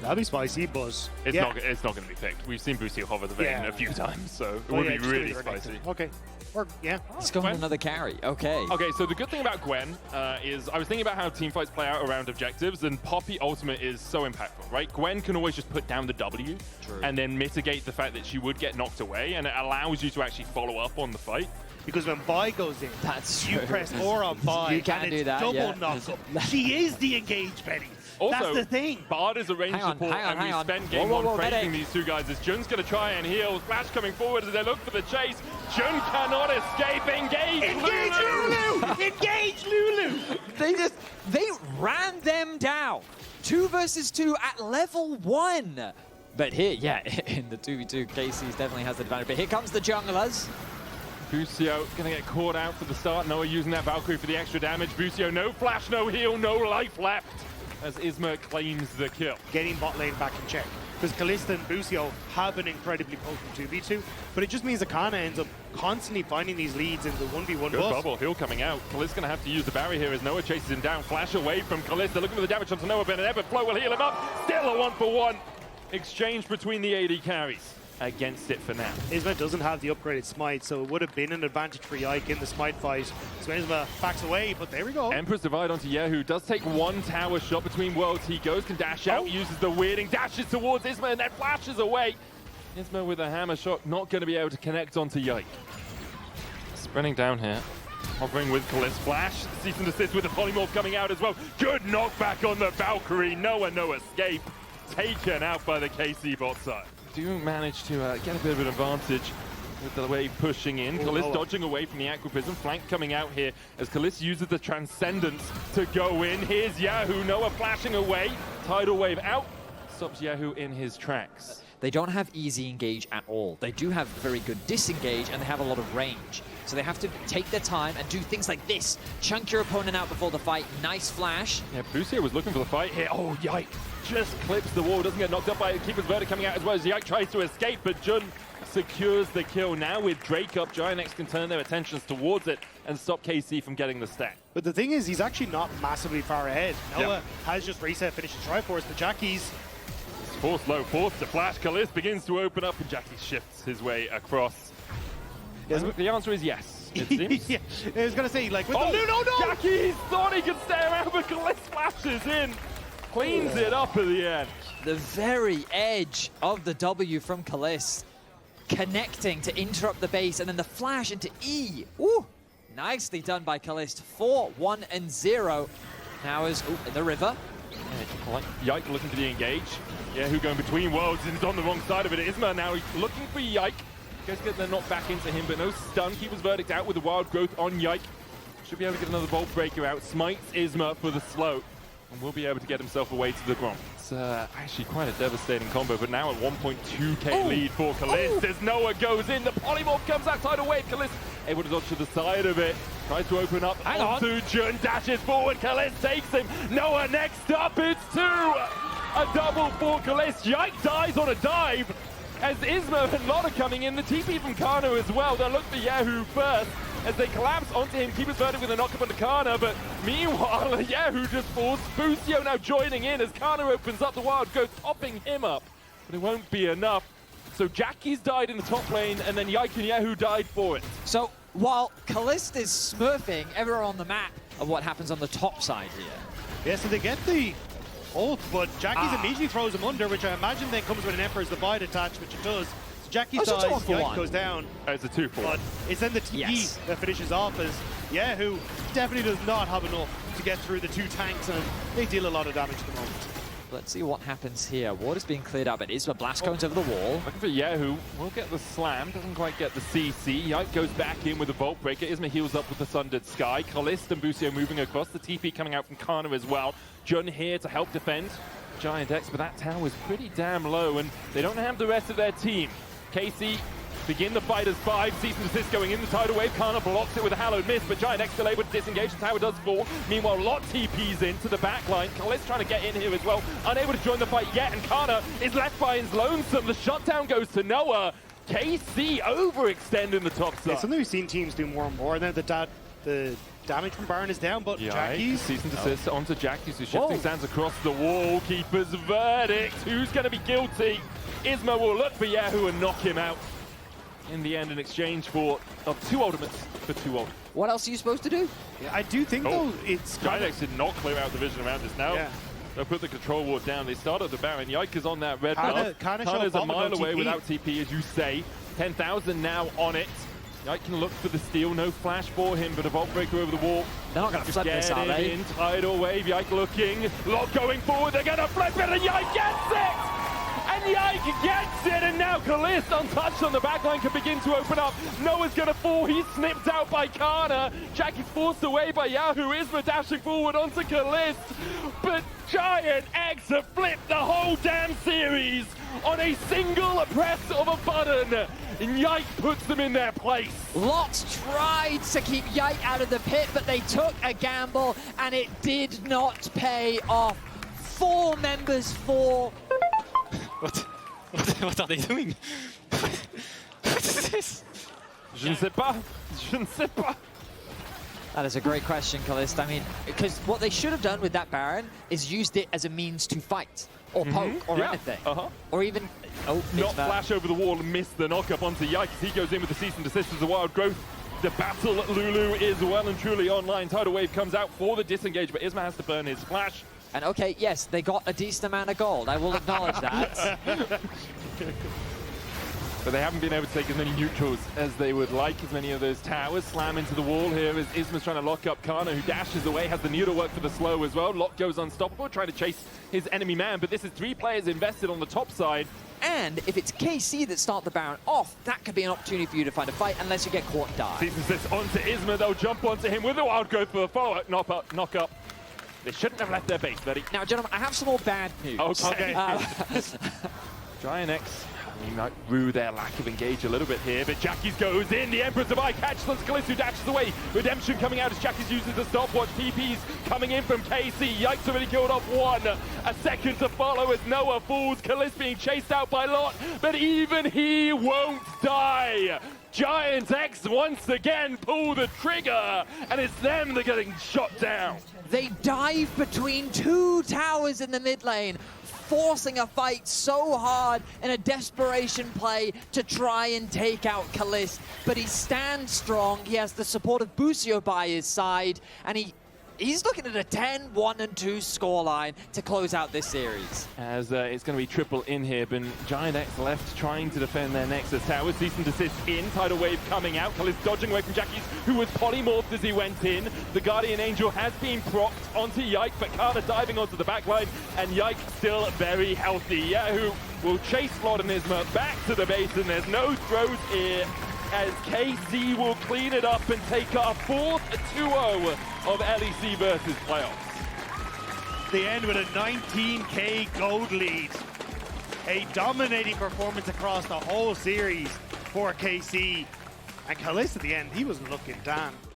That'd be spicy, but it's not going to be picked. We've seen Busio hover the vein a few times, so it would be really spicy. Okay. Or, He's going with another carry. Okay. Okay, so the good thing about Gwen is I was thinking about how teamfights play out around objectives, and Poppy ultimate is so impactful, right? Gwen can always just put down the W and then mitigate the fact that she would get knocked away, and it allows you to actually follow up on the fight. Because when Bai goes in, you press or on Bai, you can't and do it's that, double knock-up. She is the engage Benny. Also, that's the thing. Bard is a range support, and we spent game one praising these two guys as Jun's going to try and heal. Flash coming forward as they look for the chase. Jun cannot escape. Engage Lulu! Engage Lulu! They ran them down. 2 versus 2 at level 1. But here, in the 2v2, Casey's definitely has the advantage. But here comes the junglers. Busio going to get caught out for the start. Noah using that Valkyrie for the extra damage. Busio, no flash, no heal, no life left as Isma claims the kill. Getting bot lane back in check. Because Kalista and Busio have an incredibly potent 2v2, but it just means that Kana ends up constantly finding these leads in the 1v1 Good bubble, heal coming out. Kalista's going to have to use the barrier here as Noah chases him down. Flash away from Kalista, looking for the damage onto Noah, but Flow will heal him up. Still a 1-for-1 exchange between the AD carries. Against it for now. Isma doesn't have the upgraded smite, so it would have been an advantage for Yike in the smite fight. So Isma backs away, but there we go. Empress Divide onto Yahoo, does take one tower shot between worlds. He goes, can dash out, uses the weirding, dashes towards Isma, and then flashes away. Isma with a hammer shot, not going to be able to connect onto Yike. Sprinting down here, hovering with Kalist. Flash, cease and desist with the polymorph coming out as well. Good knockback on the Valkyrie, Noah, no escape. Taken out by the KC bot side. Do manage to get a bit of an advantage with the way pushing in. Kalist dodging away from the Aquaprism. Flank coming out here as Kalist uses the Transcendence to go in. Here's Yahoo. Noah flashing away. Tidal Wave out. Stops Yahoo in his tracks. They don't have easy engage at all. They do have very good disengage, and they have a lot of range. So they have to take their time and do things like this. Chunk your opponent out before the fight. Nice flash. Yeah, Busio was looking for the fight here. Oh, Yike just clips the wall. Doesn't get knocked up by it. Keeper's Verdict coming out as well as Yike tries to escape, but Jun secures the kill. Now with Drake up, Giant X can turn their attentions towards it and stop KC from getting the stack. But the thing is, he's actually not massively far ahead. Noah has just reset, finishes Triforce, but Jackie's forced low, forced to flash. Kalist begins to open up, and Jackie shifts his way across. Yes, the answer is yes, it seems. Yeah, I was going to say, like, with the no! Jackie thought he could stay around, but Kalist flashes in. Cleans it up at the end. The very edge of the W from Kalist. Connecting to interrupt the base, and then the flash into E. Ooh, nicely done by Kalist. 4-1-0. Now is in the river. Yike looking for the engage. Yahoo going between worlds and is on the wrong side of it. Isma now looking for Yike. Goes to get the knock back into him, but no stun. Keeper's Verdict out with the wild growth on Yike. Should be able to get another Bolt Breaker out. Smites Isma for the slow, and will be able to get himself away to the ground. It's actually quite a devastating combo, but now at 1.2k lead for Kalist. As Noah goes in, the polymorph comes outside away. Kalist able to dodge to the side of it. Tries to open up onto Jun, dashes forward. Kalist takes him. Noah next up, it's 2. A double for Kalist. Yike dies on a dive. As Isma and Lotta coming in, the TP from Kana as well. They'll look for Yahoo first as they collapse onto him. Keeper's Verdict with a knock up onto Kana, but meanwhile, Yahoo just falls. Busio now joining in as Kana opens up the wild growth, topping him up. But it won't be enough. So Jackie's died in the top lane, and then Yike and Yahoo died for it. So while Kalist is smurfing everyone on the map of what happens on the top side here. Yeah, so they get the ult, but Jackie's immediately throws him under, which I imagine then comes with an Emperor's Divide attached, which it does. So Jackie dies, Yike goes down. It's a 2-for-1. But it's then the TP that finishes off as Yahoo definitely does not have enough to get through the 2 tanks, and they deal a lot of damage at the moment. Let's see what happens here. Water's being cleared out, but Isma blast cones over the wall. Looking for Yahoo. Will get the slam, doesn't quite get the CC. Yike goes back in with a Vault Breaker. Isma heals up with the Sundered Sky. Kalist and Busio moving across. The TP coming out from Kana as well. Jun here to help defend Giant X, but that tower is pretty damn low, and they don't have the rest of their team. KC begin the fight as 5. Cease and desist going in the tidal wave. Kana blocks it with a hallowed miss, but Giant X still able to disengage. The tower does fall. Meanwhile, Lot TPs into the back line. Kalist trying to get in here as well. Unable to join the fight yet, and Kana is left by his lonesome. The shutdown goes to Noah. KC overextend in the top side. It's something we've seen teams do more and more. And then the damage from Baron is down, but Jackie's... Cease and desist onto Jackie's, who's shifting sands across the wall. Keeper's verdict. Who's going to be guilty? Isma will look for Yahoo and knock him out. In the end, in exchange for two ultimates for 2 ultimates. What else are you supposed to do? Yeah, I do think, though, it's... Gynex did not clear out the vision around this now. Yeah. They'll put the control ward down. They started the Baron. Yike is on that red buff. Kana's a mile away without TP, as you say. 10,000 now on it. Yike can look for the steal. No flash for him, but a Vault Breaker over the wall. They're not going to flip this, are they? In tidal wave. Yike looking. Lot going forward. They're going to flip it, and Yike gets it! And Yike gets it, and now Kalist, untouched on the backline, can begin to open up. Noah's going to fall. He's snipped out by Kana. Jackie's forced away by Yahoo. Isma dashing forward onto Kalist. But Giant X have flipped the whole damn series on a single press of a button. And Yike puts them in their place. Lots tried to keep Yike out of the pit, but they took a gamble, and it did not pay off. 4 members, 4... What are they doing? What is this? Je ne sais pas. Je ne sais pas. That is a great question, Kalist. I mean, because what they should have done with that Baron is used it as a means to fight, or poke, or anything. Or even... Oh, not flash over the wall and miss the knock-up onto Yike as he goes in with the cease and desist as a wild growth. The battle Lulu is well and truly online. Tidal Wave comes out for the disengage, but Isma has to burn his flash. And okay, yes, they got a decent amount of gold. I will acknowledge that. But they haven't been able to take as many neutrals as they would like. As many of those towers slam into the wall here as Isma's trying to lock up Kana, who dashes away, has the needlework for the slow as well. Lot goes unstoppable, trying to chase his enemy man, but this is 3 players invested on the top side. And if it's KC that start the Baron off, that could be an opportunity for you to find a fight unless you get caught and die. Seasons this onto Isma, they'll jump onto him with a wild growth for the follow-up knock up. They shouldn't have left their base, buddy. Now, gentlemen, I have some more bad news. Okay. Giant X, we might rue their lack of engage a little bit here, but Jackie's goes in. The Emperor's of Eye catches Kalist, who dashes away. Redemption coming out as Jackie's uses the stopwatch. TP's coming in from KC. Yike's already killed off 1. A second to follow as Noah falls. Kalist being chased out by Lot, but even he won't die. Giant X once again pull the trigger, and it's them that are getting shot down. They dive between 2 towers in the mid lane, forcing a fight so hard in a desperation play to try and take out Kalist. But he stands strong. He has the support of Busio by his side, and he's looking at a 10-1-2 scoreline to close out this series. As it's going to be triple in here, but Giant X left trying to defend their Nexus tower. Cease and desist in, Tidal Wave coming out. Kalist dodging away from Jackie's, who was polymorphed as he went in. The Guardian Angel has been propped onto Yike, but Kana diving onto the backline, and Yike still very healthy. Yahoo will chase Flod and Isma back to the base, and there's no throws here, as KC will clean it up and take our 4th 2-0 of LEC versus playoffs. They end with a 19k gold lead. A dominating performance across the whole series for KC. And Kalist at the end, he wasn't looking down.